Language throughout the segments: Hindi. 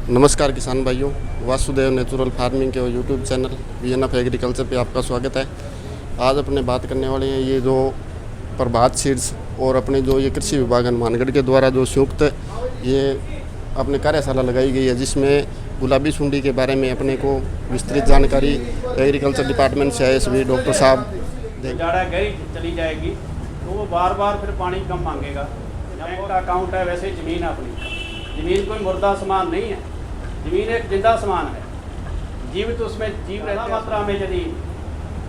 नमस्कार किसान भाइयों, वासुदेव नेचुरल फार्मिंग के यूट्यूब चैनल वीएनएफ एग्रीकल्चर पे आपका स्वागत है। आज अपने बात करने वाले हैं ये जो प्रभात सीड्स और अपने जो ये कृषि विभाग हनुमानगढ़ के द्वारा जो संयुक्त ये अपने कार्यशाला लगाई गई है, जिसमें गुलाबी सुंडी के बारे में अपने को विस्तृत जानकारी एग्रीकल्चर डिपार्टमेंट से आए सभी डॉक्टर साहब ज़्यादा गहरी चली जाएगी तो वो बार बार फिर पानी कम मांगेगा। बैंक का अकाउंट है, वैसे ज़मीन है अपनी। ज़मीन कोई मुर्दा सामान नहीं है, ज़मीन एक जिंदा सामान है, जीवित उसमें जीव रहता मात्रा में यदि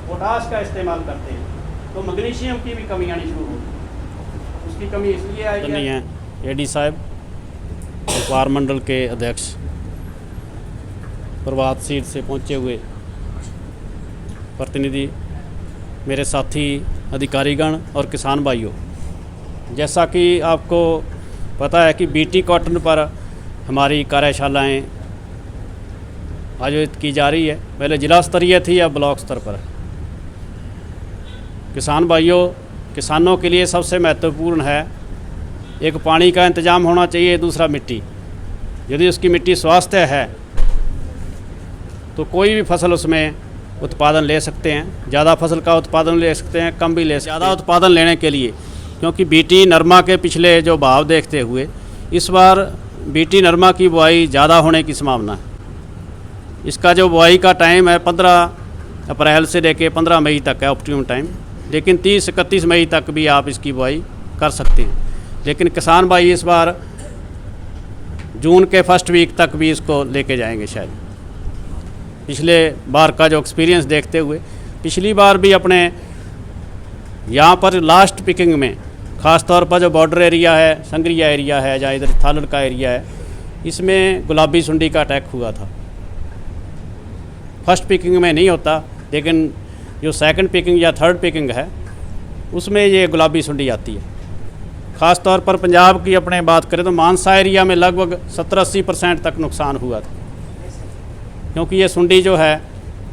पोटाश का इस्तेमाल करते हैं तो मैग्नीशियम की भी कमी आनी शुरू होगी। उसकी कमी इसलिए आएगी नहीं है। एडी साहब व्यापार मंडल के अध्यक्ष प्रभात सीड से पहुंचे हुए प्रतिनिधि, मेरे साथी अधिकारीगण और किसान भाइयों, जैसा कि आपको पता है कि बीटी कॉटन पर हमारी कार्यशालाएं आयोजित की जा रही है। पहले जिला स्तरीय थी, अब ब्लॉक स्तर पर। किसान भाइयों, किसानों के लिए सबसे महत्वपूर्ण है, एक पानी का इंतज़ाम होना चाहिए, दूसरा मिट्टी। यदि उसकी मिट्टी स्वास्थ्य है तो कोई भी फसल उसमें उत्पादन ले सकते हैं। ज़्यादा फसल का उत्पादन ले सकते हैं, कम भी ले सकते हैं। ज़्यादा उत्पादन लेने के लिए, क्योंकि बीटी नरमा के पिछले जो भाव देखते हुए इस बार बीटी नरमा की बुआई ज़्यादा होने की संभावना है। इसका जो बुआई का टाइम है 15 अप्रैल से लेकर 15 मई तक है ऑप्टिमम टाइम, लेकिन 30-31 मई तक भी आप इसकी बुआई कर सकते हैं। लेकिन किसान भाई इस बार जून के फर्स्ट वीक तक भी इसको लेके जाएंगे शायद। पिछले बार का जो एक्सपीरियंस देखते हुए, पिछली बार भी अपने यहाँ पर लास्ट पिकिंग में, ख़ास तौर पर जो बॉर्डर एरिया है, संगरिया एरिया है, या इधर थालड़ का एरिया है, इसमें गुलाबी सुंडी का अटैक हुआ था। फर्स्ट पिकिंग में नहीं होता, लेकिन जो सेकंड पिकिंग या थर्ड पिकिंग है उसमें ये गुलाबी सुंडी आती है। ख़ास तौर पर पंजाब की अपने बात करें तो मानसा एरिया में लगभग 70-80% तक नुकसान हुआ था, क्योंकि ये सुंडी जो है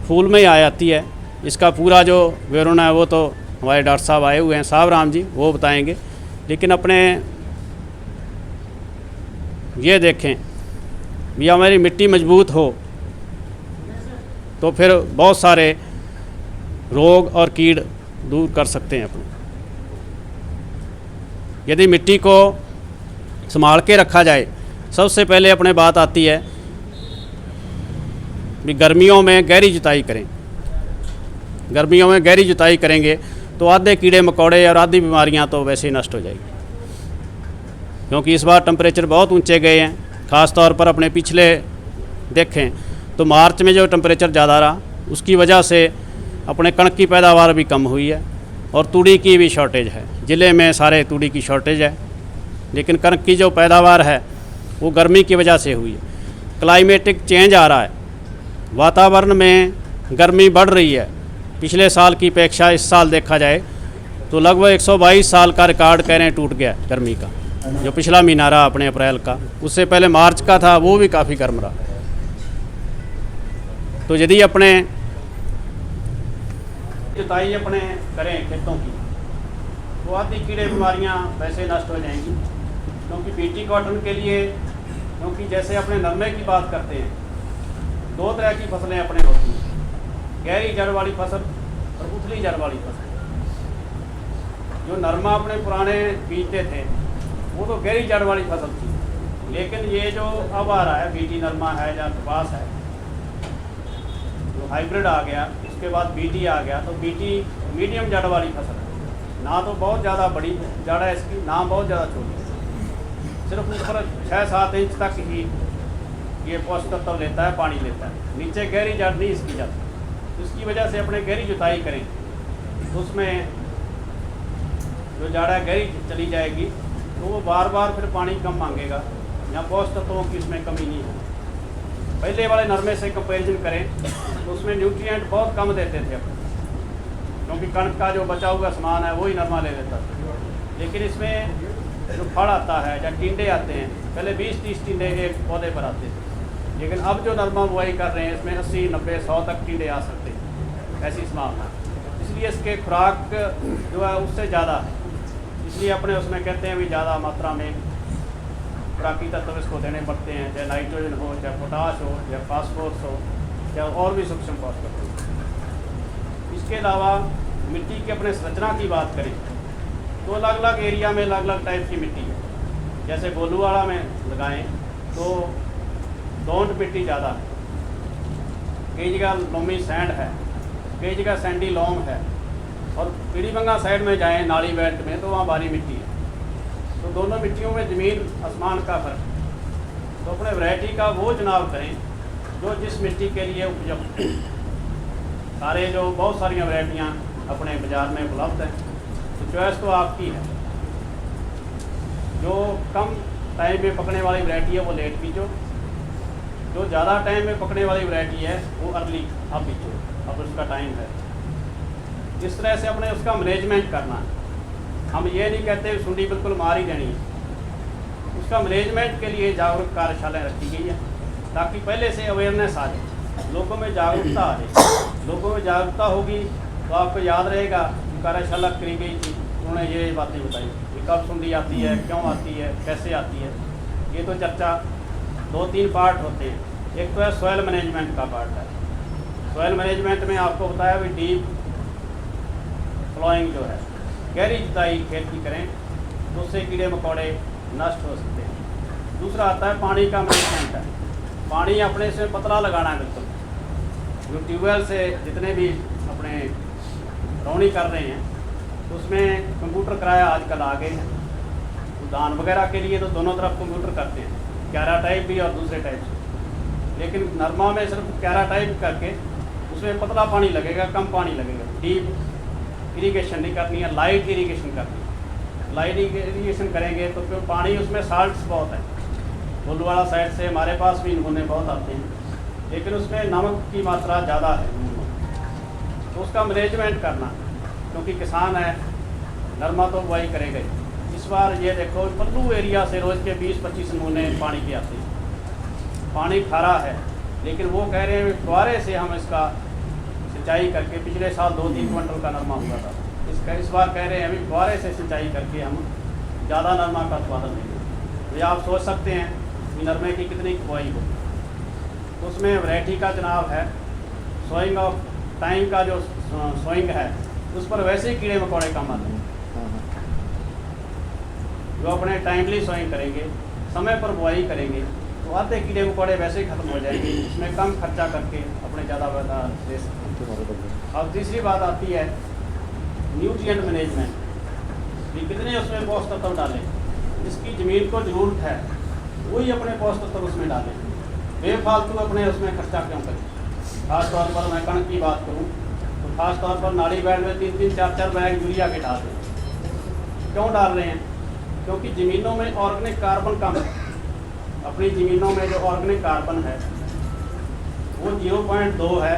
फूल में ही आ जाती है। इसका पूरा जो विवरण है वो तो हमारे डॉक्टर साहब आए हुए हैं, साहब राम जी, वो बताएंगे। लेकिन अपने ये देखें भी हमारी मिट्टी मजबूत हो तो फिर बहुत सारे रोग और कीड़ दूर कर सकते हैं अपने। यदि मिट्टी को संभाल के रखा जाए, सबसे पहले अपने बात आती है भी गर्मियों में गहरी जुताई करें। गर्मियों में गहरी जुताई करेंगे तो आधे कीड़े मकोड़े और आधी बीमारियां तो वैसे ही नष्ट हो जाएगी, क्योंकि इस बार टेम्परेचर बहुत ऊंचे गए हैं। ख़ास तौर पर अपने पिछले देखें तो मार्च में जो टेम्परेचर ज़्यादा रहा, उसकी वजह से अपने कणक की पैदावार भी कम हुई है और तूड़ी की भी शॉर्टेज है। ज़िले में सारे तूड़ी की शॉर्टेज है, लेकिन कणक की जो पैदावार है वो गर्मी की वजह से हुई है। क्लाइमेटिक चेंज आ रहा है, वातावरण में गर्मी बढ़ रही है। पिछले साल की अपेक्षा इस साल देखा जाए तो लगभग 122 साल का रिकॉर्ड कह रहे हैं टूट गया गर्मी का। जो पिछला महीना रहा अपने अप्रैल का, उससे पहले मार्च का था, वो भी काफ़ी गर्म रहा। तो यदि अपने जुताई अपने करें खेतों की तो आधी कीड़े बीमारियां वैसे नष्ट हो जाएंगी। क्योंकि बीटी कॉटन के लिए, क्योंकि जैसे अपने नरमे की बात करते हैं, 2 तरह की फसलें अपने होती हैं, गहरी जड़ वाली फसल और उथली जड़ वाली फसल। जो नरमा अपने पुराने बीजते थे वो तो गहरी जड़ वाली फसल थी, लेकिन ये जो अब आ रहा है बीटी नरमा है या कपास है, जो हाइब्रिड आ गया, उसके बाद बीटी आ गया, तो बीटी मीडियम जड़ वाली फसल है। ना तो बहुत ज़्यादा बड़ी जड़ है इसकी, ना बहुत ज़्यादा छोटी, सिर्फ ऊपर 6-7 इंच तक ही ये पोषक तत्व लेता है, पानी लेता है। नीचे गहरी जड़ नहीं इसकी जाती। इसकी वजह से अपने गहरी जुताई करें तो उसमें जो जड़ गहरी चली जाएगी तो वो बार बार फिर पानी कम मांगेगा, या पोषक तत्वों की इसमें कमी नहीं है। पहले वाले नरमे से कंपैरिजन करें तो उसमें न्यूट्रिएंट बहुत कम देते थे अपने, क्योंकि कणक का जो बचा हुआ सामान है वही नरमा ले लेता था। लेकिन इसमें जो फल आता है या टिंडे आते हैं, पहले 20-30 टिंडे एक पौधे पर आते थे, लेकिन अब जो नरमा बुआई कर रहे हैं इसमें 80-90-100 तक टिंडे आ सकते हैं, ऐसी संभावना। इसलिए इसके खुराक जो है उससे ज़्यादा है, इसलिए अपने उसमें कहते हैं भी ज़्यादा मात्रा में खुराकी तत्व इसको देने पड़ते हैं, चाहे नाइट्रोजन हो, चाहे पोटाश हो, चाहे फास्फोरस हो, चाहे और भी सूक्ष्म पोषक हो। इसके अलावा मिट्टी की अपने संरचना की बात करें तो अलग अलग एरिया में अलग अलग टाइप की मिट्टी है। जैसे गोलूवाड़ा में लगाएं तो दोंड मिट्टी ज़्यादा है, कई जगह लोमी सैंड है, कई जगह सैंडी लोम है, और पीड़ीबंगा साइड में जाएं नाली बेल्ट में तो वहाँ बारी मिट्टी है। तो दोनों मिट्टियों में ज़मीन आसमान का फर्क है। तो अपने वैरायटी का वो चुनाव करें जो जिस मिट्टी के लिए उपयुक्त है। सारे जो बहुत सारी वैरायटियाँ अपने बाज़ार में उपलब्ध हैं, तो चॉइस तो आपकी है। जो कम टाइम में पकने वाली वैरायटी है वो लेट बीजो, जो ज़्यादा टाइम में पकने वाली वैरायटी है वो अर्ली अब बीजो, अब उसका टाइम है। इस तरह से अपने उसका मैनेजमेंट करना है। हम ये नहीं कहते सुंडी बिल्कुल मार ही देनी है। उसका मैनेजमेंट के लिए जागरूक कार्यशालाएँ रखी गई है ताकि पहले से अवेयरनेस आ जाए, लोगों में जागरूकता आ जाए। लोगों में जागरूकता होगी तो आपको याद रहेगा कि कार्यशाला करी गई थी, उन्होंने ये बातें बताई कि कब सुंडी आती है, क्यों आती है, कैसे आती है। ये तो चर्चा 2-3 पार्ट होते हैं। एक तो है सॉइल मैनेजमेंट का पार्ट है। सॉइल मैनेजमेंट में आपको बताया भी डीप फ्लोइंग जो है, गहरी जुताई खेत की करें तो उससे कीड़े मकोड़े नष्ट हो सकते हैं। दूसरा आता है पानी का मैनेजमेंट है। पानी अपने से पतला लगाना है बिल्कुल। जो ट्यूबवेल से जितने भी अपने रौनी कर रहे हैं तो उसमें कंप्यूटर किराया आजकल आ गए हैं। तो धान वगैरह के लिए तो दोनों तरफ कंप्यूटर करते हैं, कैरा टाइप भी और दूसरे टाइप से। लेकिन नरमा में सिर्फ कैरा टाइप करके उसमें पतला पानी लगेगा, कम पानी लगेगा। डीप इरीगेशन नहीं करनी है, लाइट इरीगेशन करनी है। लाइट इरीगेशन करेंगे तो फिर पानी उसमें साल्ट्स बहुत है। गोलूवाड़ा साइड से हमारे पास भी नमूने बहुत आते हैं, लेकिन उसमें नमक की मात्रा ज़्यादा है। तो उसका मैनेजमेंट करना, क्योंकि किसान है, नरमा तो बुआई करेगा ही। इस बार ये देखो पल्लू एरिया से रोज़ के 20-25 नमूने पानी के आते हैं। पानी खारा है, लेकिन वो कह रहे हैं फुहारे से हम इसका सिंचाई करके, पिछले साल 2-3 क्विंटल का नरमा हुआ था, इस बार कह रहे हैं अभी फुहारे से सिंचाई करके हम ज़्यादा नरमा का उत्पादन लेंगे। तो ये आप सोच सकते हैं कि नरमे की कितनी बुआई हो। तो उसमें वैरायटी का चुनाव है। सोइंग ऑफ टाइम का जो सोइंग है उस पर वैसे ही कीड़े मकोड़े कम आते हैं। जो अपने टाइमली सोइंग करेंगे, समय पर बुआई करेंगे तो आधे कीड़े मकोड़े वैसे ही ख़त्म हो जाएंगे। इसमें कम खर्चा करके अपने ज़्यादा पैदा दे सकते हैं। अब तीसरी बात आती है न्यूट्रिएंट मैनेजमेंट। भी कितने उसमें पोषक तत्व डालें, जिसकी ज़मीन को ज़रूरत है वही अपने पोषक तत्व उसमें डालें। बेफालतू अपने उसमें खर्चा क्यों करें। खास तौर पर मैं कणक की बात करूं तो खास तौर पर नाली बेड में 3-3, 4-4 बैग यूरिया के डाल रहे हैं। क्यों डाल रहे हैं? क्योंकि ज़मीनों में ऑर्गेनिक कार्बन कम है। अपनी ज़मीनों में जो ऑर्गेनिक कार्बन है वो 0.2 है,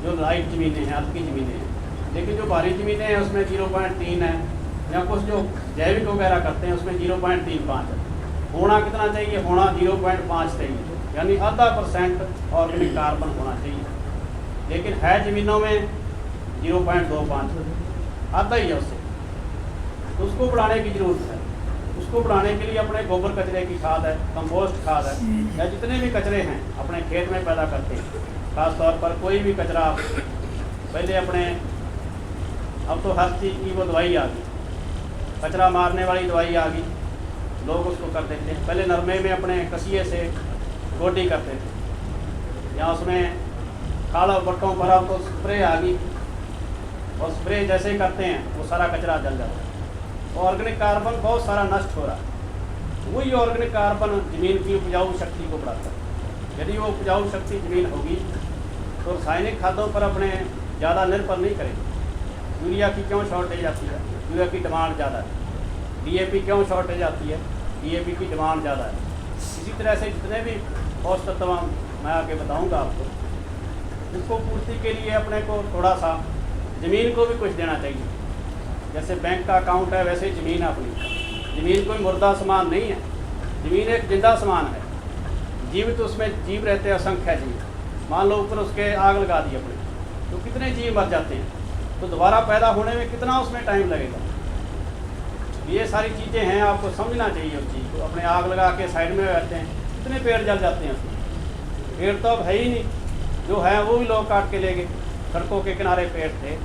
जो लाइट ज़मीनें हैं, हल्की ज़मीनें हैं। लेकिन जो भारी ज़मीनें हैं उसमें 0.3 है, या कुछ जो जैविक वगैरह करते हैं उसमें 0.35 है। होना कितना चाहिए? होना 0.5 चाहिए, यानी आधा % ऑर्गेनिक कार्बन होना चाहिए। लेकिन है ज़मीनों में 0.25, आधा ही है उससे। तो उसको बढ़ाने की ज़रूरत है। उसको बढ़ाने के लिए अपने गोबर कचरे की खाद है, कंपोस्ट खाद है, या जितने भी कचरे हैं अपने खेत में पैदा करते हैं। खास तौर पर कोई भी कचरा, पहले अपने, अब तो हर चीज़ की वो दवाई आ गई, कचरा मारने वाली दवाई आ गई, लोग उसको कर देते हैं। पहले नरमे में अपने कसिए से गोडी करते थे, या उसमें खाड़ा बट्टों पर, अब तो स्प्रे आ गई, और स्प्रे जैसे ही करते हैं वो सारा कचरा जल जाता है। ऑर्गेनिक कार्बन बहुत सारा नष्ट हो रहा है। वही ऑर्गेनिक कार्बन ज़मीन की उपजाऊ शक्ति को बढ़ाता है। यदि वो उपजाऊ शक्ति ज़मीन होगी तो रासायनिक खादों पर अपने ज़्यादा निर्भर नहीं करेंगे। यूरिया की क्यों शॉर्टेज आती है? यूरिया की डिमांड ज़्यादा है। DAP क्यों शॉर्टेज आती है? DAP की डिमांड ज़्यादा है। इसी तरह से जितने भी पोषक तत्व मैं आगे बताऊंगा आपको, इसको पूर्ति के लिए अपने को थोड़ा सा ज़मीन को भी कुछ देना चाहिए। जैसे बैंक का अकाउंट है वैसे ही ज़मीन है अपनी। ज़मीन कोई मुर्दा सामान नहीं है, ज़मीन एक जिंदा सामान है। जीवित तो उसमें जीव रहते हैं, असंख्य जीव। मान लो ऊपर उसके आग लगा दी अपने, तो कितने जीव मर जाते हैं। तो दोबारा पैदा होने में कितना उसमें टाइम लगेगा। ये सारी चीज़ें हैं, आपको समझना चाहिए उस चीज़ को। अपने आग लगा के साइड में बैठते हैं, कितने पेड़ जल जाते हैं उसमें। पेड़ तो अब है ही नहीं, जो है वो भी लोग काट के ले गए। सड़कों के किनारे पेड़ थे,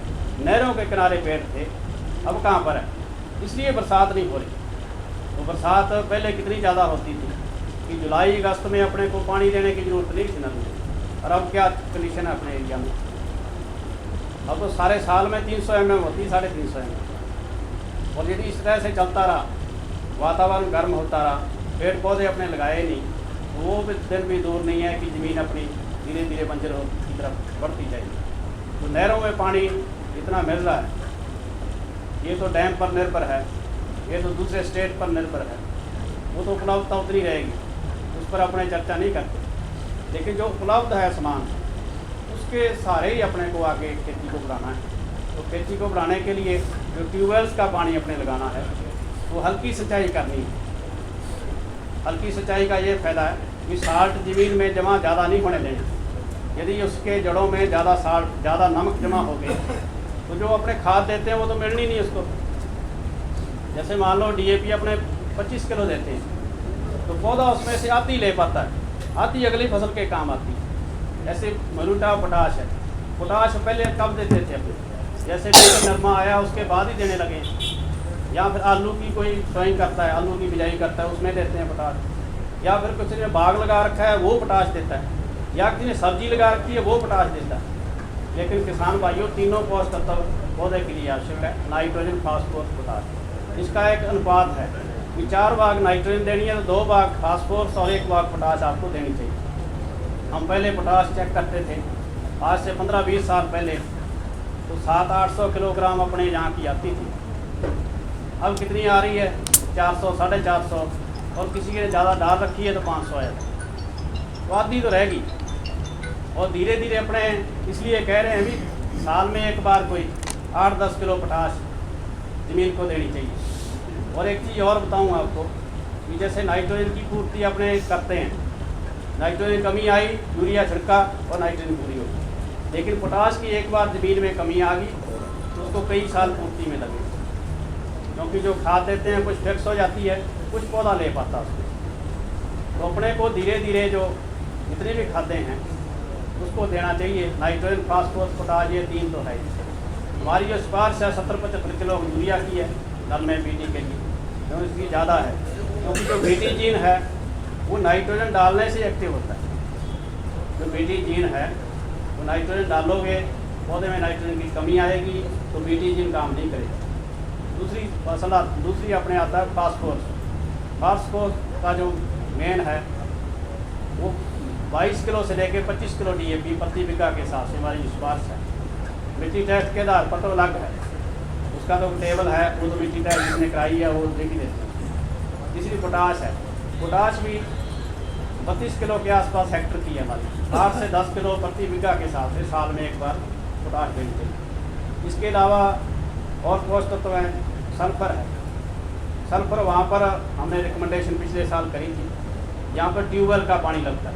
नहरों के किनारे पेड़ थे, अब कहाँ पर है। इसलिए बरसात नहीं हो रही। तो बरसात पहले कितनी ज़्यादा होती थी कि जुलाई अगस्त में अपने को पानी देने की ज़रूरत नहीं थी नदी में। और अब क्या कंडीशन है अपने एरिया में, अब तो सारे साल में 300 mm होती, 350 mm। और यदि इस तरह से चलता रहा, वातावरण गर्म होता रहा, पेड़ पौधे अपने लगाए नहीं, तो वो भी दिन भी दूर नहीं है कि ज़मीन अपनी धीरे धीरे बंजर की तरफ बढ़ती जाएगी। तो नहरों में पानी इतना मिल रहा है, ये तो डैम पर निर्भर है, ये तो दूसरे स्टेट पर निर्भर है, वो तो उपलब्धता उतनी रहेगी, उस पर अपने चर्चा नहीं करते। लेकिन जो उपलब्ध है सामान, उसके सारे ही अपने को आगे खेती को बढ़ाना है। तो खेती को बढ़ाने के लिए जो ट्यूबवेल्स का पानी अपने लगाना है, वो हल्की सिंचाई करनी है। हल्की सिंचाई का ये फ़ायदा है कि साल्ट ज़मीन में जमा ज़्यादा नहीं होने देना। यदि उसके जड़ों में ज़्यादा साल्ट, ज़्यादा नमक जमा हो गए, तो जो अपने खाद देते हैं वो तो मिलनी नहीं उसको। जैसे मान लो DAP अपने 25 किलो देते हैं, तो पौधा उसमें से आधी ले पाता है, आधी अगली फसल के काम आती है। जैसे मरूटा पोटाश है, पोटाश पहले कब देते थे अपने, जैसे कोई नरमा आया उसके बाद ही देने लगे। या फिर आलू की कोई सोइंग करता है, आलू की बिजाई करता है, उसमें देते हैं पोटाश। या फिर किसी ने बाग लगा रखा है वो पोटाश देता है, या किसी ने सब्जी लगा रखी है वो पोटाश देता है। लेकिन किसान भाइयों, तीनों पोषक तत्व पौधे के लिए आवश्यक है, नाइट्रोजन, फास्फोरस, पोटाश। इसका एक अनुपात है कि 4 भाग नाइट्रोजन देनी है तो 2 भाग फास्फोरस और 1 भाग पोटाश आपको देनी चाहिए। हम पहले पोटाश चेक करते थे, आज से 15-20 साल पहले, तो 700-800 किलोग्राम अपने यहाँ की आती थी। अब कितनी आ रही है? 400, 450, और किसी ने ज़्यादा डाल रखी है तो 500 है, तो आधी तो रहेगी। और धीरे धीरे अपने इसलिए कह रहे हैं भी साल में एक बार कोई 8-10 किलो पोटाश ज़मीन को देनी चाहिए। और एक चीज़ और बताऊँ आपको कि जैसे नाइट्रोजन की पूर्ति अपने करते हैं, नाइट्रोजन कमी आई, यूरिया छिड़का और नाइट्रोजन पूरी होगी। लेकिन पोटाश की एक बार ज़मीन में कमी आ गई तो उसको कई साल पूर्ति में लगे, क्योंकि जो खाद देते हैं कुछ फिक्स हो जाती है, कुछ पौधा ले पाता उसको। तो अपने को धीरे धीरे जो जितनी भी खादें हैं उसको देना चाहिए। नाइट्रोजन, फास्फोरस, पोटाश, ये 3 तो है। हमारी जो सिफारिश है 70-75 किलो यूरिया की है नल में बीटी के लिए, क्योंकि इसकी ज़्यादा है, क्योंकि जो बीटी जीन है वो नाइट्रोजन डालने से एक्टिव होता है। जो बीटी जीन है वो नाइट्रोजन डालोगे, पौधे में नाइट्रोजन की कमी आएगी तो बीटी जीन काम नहीं करेगा। दूसरी अपने आता है फास्फोरस। फास्फोरस का जो मेन है वो 22 किलो से लेकर 25 किलो DAP प्रति बीघा के हिसाब से हमारी सिफारिश है। मिट्टी टेस्ट के आधार पर तो अलग है, उसका तो टेबल है, वो तो मिट्टी टेस्ट जिसने कराई है वो देख ही देते हैं। तीसरी पोटाश है, पोटाश भी 32 किलो के आसपास हेक्टर की है हमारी, 8 से 10 किलो प्रति बीघा के हिसाब से साल में एक बार पोटाश देनी चाहिए। इसके अलावा और पोषक तत्व हैं, सल्फर है। सल्फर वहाँ पर हमने रिकमेंडेशन पिछले साल करी थी, यहाँ पर ट्यूबवेल का पानी लगता है,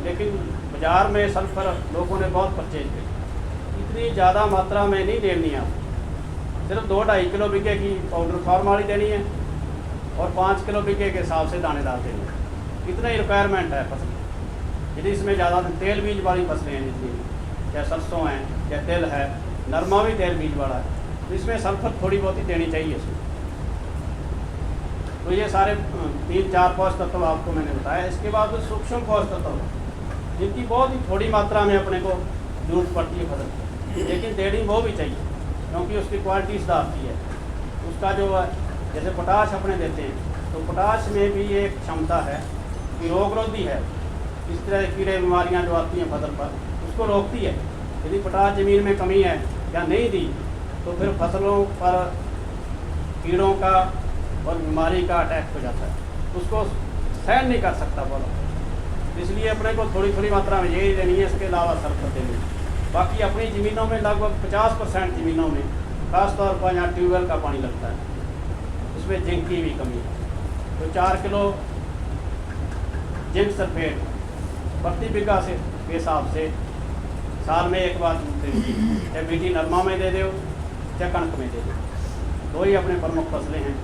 लेकिन बाज़ार में सल्फर लोगों ने बहुत परचेज की। इतनी ज़्यादा मात्रा में नहीं देनी है, सिर्फ 2-2.5 किलो बीघे की पाउडर फॉर्म वाली देनी है और 5 किलो बीघे के हिसाब से दानेदार देनी है। इतना ही रिक्वायरमेंट है फसल। यदि इसमें ज़्यादा तेल बीज वाली फसलें हैं, जितनी चाहे सरसों हैं, चाहे तिल है, नरमा भी तेल बीज वाला है, तो इसमें सल्फर थोड़ी बहुत ही देनी चाहिए इसमें। तो ये सारे 3-4 पोषक तत्व आपको मैंने बताया। इसके बाद सूक्ष्म पोषक तत्व जिनकी बहुत ही थोड़ी मात्रा में अपने को जरूरत पड़ती है फसल, लेकिन देनी वो भी चाहिए, क्योंकि उसकी क्वालिटी सुधारती है। उसका जो जैसे पोटाश अपने देते हैं, तो पोटाश में भी एक क्षमता है कि रोगरोधी है। इस तरह कीड़े बीमारियां जो आती हैं फसल पर, उसको रोकती है। यदि पोटाश ज़मीन में कमी है या नहीं दी, तो फिर फसलों पर कीड़ों का और बीमारी का अटैक हो जाता है, उसको सहन नहीं कर सकता पौधा। इसलिए अपने को थोड़ी थोड़ी मात्रा में यही देनी है, इसके अलावा सल्फर देनी है। बाकी अपनी ज़मीनों में लगभग 50% ज़मीनों में, खासतौर पर यहाँ ट्यूबवेल का पानी लगता है, उसमें जिंक की भी कमी है। तो 4 किलो जिंक सल्फेट प्रति बीघा से के हिसाब से साल में एक बार चाहे बीटी नरमा में दे दो चाहे कणक में दे दो। 2 ही अपने प्रमुख फसलें हैं,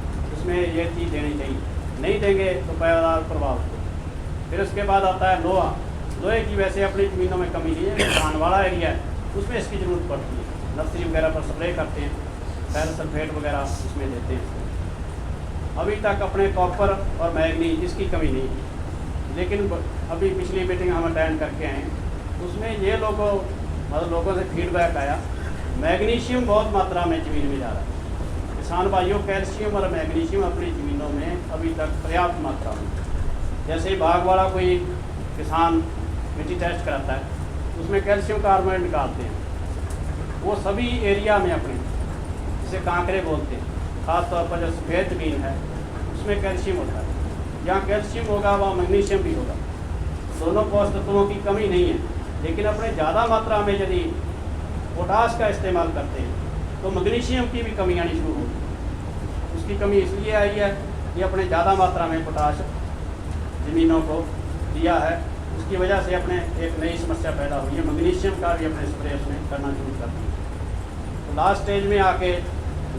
उसमें ये चीज़ देनी चाहिए, नहीं देंगे तो पैदावार प्रभावित हो। फिर उसके बाद आता है लोहा। लोहे की वैसे अपनी ज़मीनों में कमी नहीं है, धान वाला एरिया है उसमें इसकी ज़रूरत पड़ती है, नर्सरी वगैरह पर स्प्रे करते हैं, फेरस सल्फेट वगैरह उसमें देते हैं। अभी तक अपने कॉपर और मैग्नीज इसकी कमी नहीं है, लेकिन अभी पिछली मीटिंग हम अटेंड करके आए उसमें ये लोगों से फीडबैक आया, मैग्नीशियम बहुत मात्रा में ज़मीन में जा रहा है। किसान भाइयों, कैल्शियम और मैग्नीशियम अपनी ज़मीनों में अभी तक पर्याप्त मात्रा में, जैसे ही बाग वाला कोई किसान मिट्टी टेस्ट कराता है उसमें कैल्शियम कार्बोनेट निकालते हैं, वो सभी एरिया में अपने जिसे कांकरे बोलते हैं, ख़ास तौर पर जो सफ़ेद ज़मीन है उसमें कैल्शियम होता है। जहाँ कैल्शियम होगा वहाँ मैग्नीशियम भी होगा, दोनों पोषक तत्वों की कमी नहीं है। लेकिन अपने ज़्यादा मात्रा में यदि पोटाश का इस्तेमाल करते हैं तो मैग्नीशियम की भी कमी आनी शुरू होगी। उसकी कमी इसलिए आई है कि अपने ज़्यादा मात्रा में पोटाश ज़मीनों को दिया है, उसकी वजह से अपने एक नई समस्या पैदा हुई है, मैग्नीशियम का भी अपने स्प्रे उसमें करना शुरू कर दिया। तो लास्ट स्टेज में आके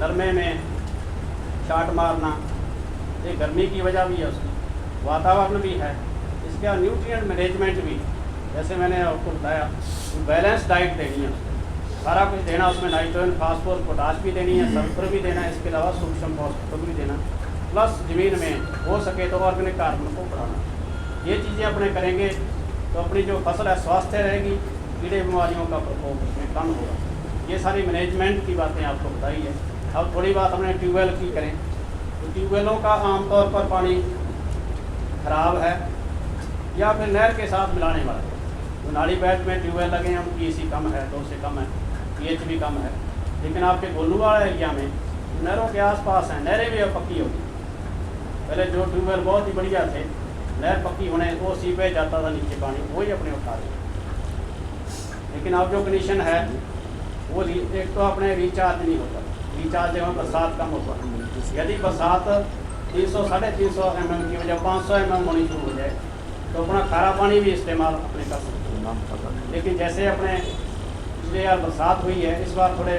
नरमे में शाट मारना, ये गर्मी की वजह भी है, उसकी वातावरण भी है, इसका न्यूट्रिएंट मैनेजमेंट भी, जैसे मैंने आपको बताया बैलेंस डाइट देनी है, उसको सारा कुछ देना, उसमें नाइट्रोजन, फास्फोरस, पोटाश भी देनी है, सल्फर भी देना है, इसके अलावा सूक्ष्म पोषक तत्व भी देना, प्लस ज़मीन में हो सके तो ऑर्गेनिक कार्बन को बढ़ाना। ये चीज़ें अपने करेंगे तो अपनी जो फसल है स्वस्थ रहेगी, कीड़े बीमारियों का प्रकोप उसमें कम होगा। ये सारी मैनेजमेंट की बातें आपको बताई है। अब थोड़ी बात हमने ट्यूबवेल की करें तो ट्यूबवेलों का आमतौर पर पानी खराब है या फिर नहर के साथ मिलाने वाला है। तो नाली बेल्ट में ट्यूबवेल लगे हैं, उनकी पीएसी कम है, 2 से कम है, पीएच भी कम है। लेकिन आपके गोलू वाला एरिया में नहरों के आसपास हैं, नहरें भी अब पक्की होगी। पहले जो ट्यूबवेल बहुत ही बढ़िया थे, नहर पक्की होने वो सीपेज जाता था नीचे पानी, वही अपने उठा रहे। लेकिन अब जो कंडीशन है वो एक तो अपने रिचार्ज नहीं होता, रिचार्ज जगह बरसात कम होता है। यदि बरसात 300-350 mm की वजह 500 mm होनी शुरू हो जाए तो अपना खारा पानी भी इस्तेमाल अपने कर सकते हैं। लेकिन जैसे अपने पिछले यार बरसात हुई है, इस बार थोड़े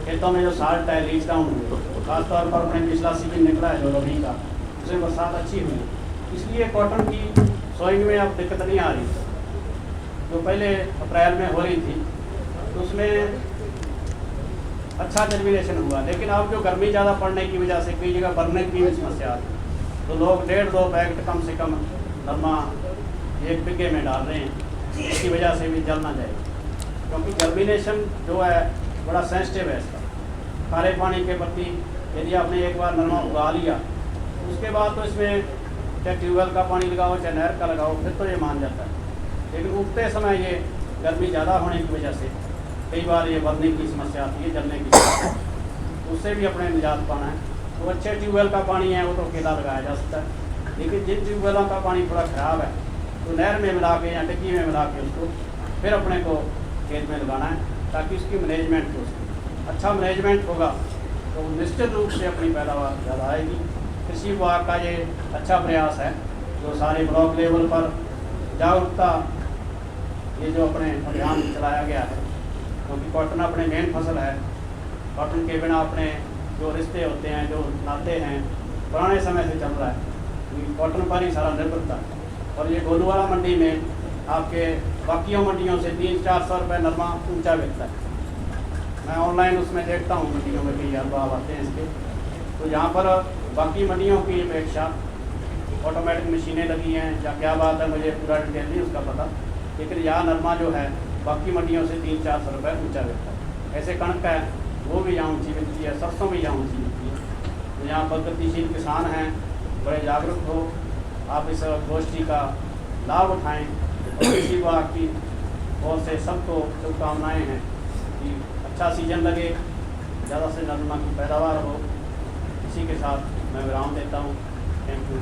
खेतों में जो साल्ट है रीच डाउन हुए, खासतौर पर अपने पिछला सीजन निकला है जो रबी का, उसमें बरसात अच्छी हुई, इसलिए कॉटन की सोइंग में अब दिक्कत नहीं आ रही। जो पहले अप्रैल में हो रही थी तो उसमें अच्छा जर्मिनेशन हुआ, लेकिन अब जो गर्मी ज़्यादा पड़ने की वजह से कई जगह बढ़ने की भी समस्या आ रही, तो लोग 1.5-2 पैकेट कम से कम नरमा 1 बीघे में डाल रहे हैं, इसकी वजह से भी जल ना जाए, क्योंकि जर्मिनेशन जो है बड़ा सेंसिटिव है इसका। खारे पानी के प्रति यदि आपने एक बार नरमा उगा लिया उसके बाद तो इसमें चाहे ट्यूबवेल का पानी लगाओ चाहे नहर का लगाओ फिर तो ये मान जाता है। लेकिन उगते समय ये गर्मी ज़्यादा होने की वजह से कई बार ये बढ़ने की समस्या आती है, जलने की समस्या, उससे भी अपने निजात पाना है। तो अच्छे ट्यूबवेल का पानी है वो तो अकेला लगाया जा सकता है, लेकिन जिन ट्यूबवेलों का पानी थोड़ा ख़राब है तो नहर में मिला के या टंकी में मिला के उसको फिर अपने को खेत में लगाना है, ताकि उसकी मैनेजमेंट हो सके। अच्छा मैनेजमेंट होगा तो निश्चित रूप से अपनी पैदावार ज़्यादा आएगी। कृषि विभाग का ये अच्छा प्रयास है जो सारे ब्लॉक लेवल पर जागरूकता ये जो अपने अभियान चलाया गया है, क्योंकि कॉटन अपने मेन फसल है। कॉटन के बिना अपने जो रिश्ते होते हैं, जो नाते हैं, पुराने समय से चल रहा है, कॉटन पर ही सारा निर्भरता है। और ये गोलूवाला मंडी में आपके बाकियों मंडियों से 300-400 रुपये नरमा ऊंचा बिकता है। मैं ऑनलाइन उसमें देखता हूँ मंडियों में कई भाव आते हैं इसके, तो यहाँ पर बाकी मंडियों की अपेक्षा ऑटोमेटिक मशीनें लगी हैं या क्या बात है, मुझे पूरा डिटेल नहीं उसका पता, लेकिन यहाँ नरमा जो है बाकी मंडियों से 300-400 रुपये ऊँचा बिकता है। ऐसे कणक है वो भी यहाँ ऊँची बिकती है, सरसों भी यहाँ ऊँची बिकती है। तो यहाँ पर गतिशील किसान हैं, बड़े जागरूक हो, आप इस गोष्ठी का लाभ उठाएँ। और कृषि विभाग की ओर से सबको शुभकामनाएँ हैं कि अच्छा सीजन लगे, ज़्यादा से ज़्यादा नरमा की पैदावार हो। इसी के साथ मैं विराम देता हूँ। Thank you.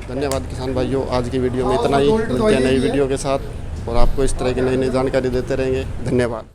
धन्यवाद किसान भाइयों, आज की वीडियो में इतना ही। मिलते हैं नई वीडियो के साथ और आपको इस तरह की नई नई जानकारी देते रहेंगे। धन्यवाद।